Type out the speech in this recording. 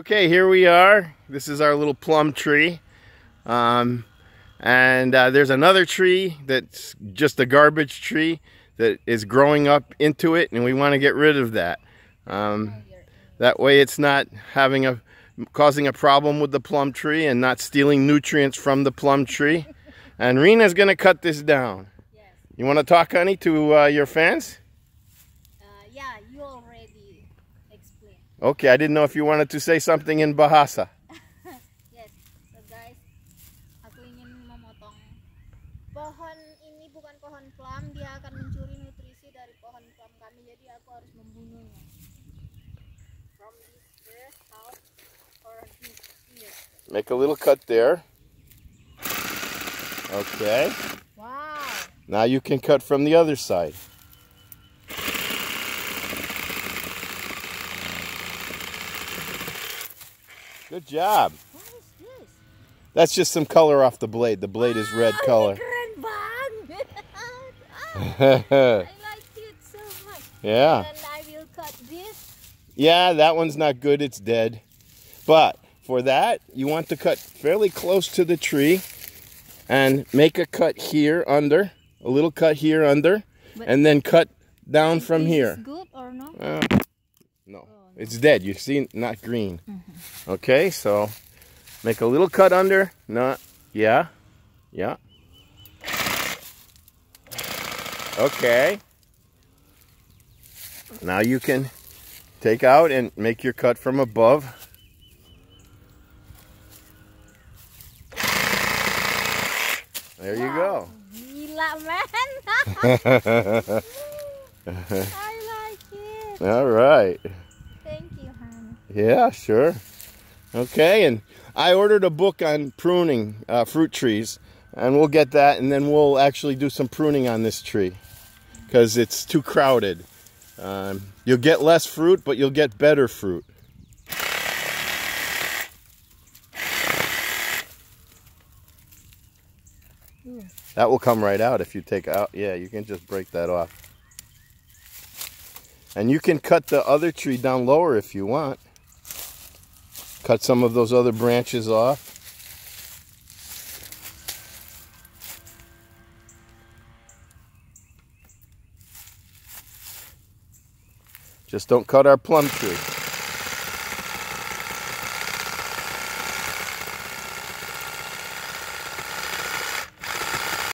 Okay, here we are. This is our little plum tree. There's another tree that's just a garbage tree that is growing up into it, and we want to get rid of that. That way it's not causing a problem with the plum tree and not stealing nutrients from the plum tree. And Rena's going to cut this down. Yes. You want to talk, honey, to your fans? Yeah, you already explained. Okay, I didn't know if you wanted to say something in Bahasa. Yes, so guys, aku ingin memotong pohon ini, bukan pohon plum, dia akan mencuri nutrisi dari pohon plum kami, jadi aku harus membunuhnya. From this earth out or this here. Make a little cut there. Okay. Wow. Now you can cut from the other side. Good job. What is this? That's just some color off the blade. The blade is red color. Keren banget. I like it so much. Yeah. And I will cut this. Yeah, that one's not good. It's dead. But for that, you want to cut fairly close to the tree and make a cut here under, a little cut here under, and then cut down from here. Is good or no? No, it's dead. You see, not green. Okay, so make a little cut under. Not, yeah. Okay. Now you can take out and make your cut from above. There you go. Gila, man. I like it. All right. Thank you, honey. Yeah, sure. Okay, and I ordered a book on pruning fruit trees, and we'll get that, and then we'll actually do some pruning on this tree because it's too crowded. You'll get less fruit, but you'll get better fruit. That will come right out if you take out. Yeah, you can just break that off. And you can cut the other tree down lower if you want. Cut some of those other branches off. Just don't cut our plum tree.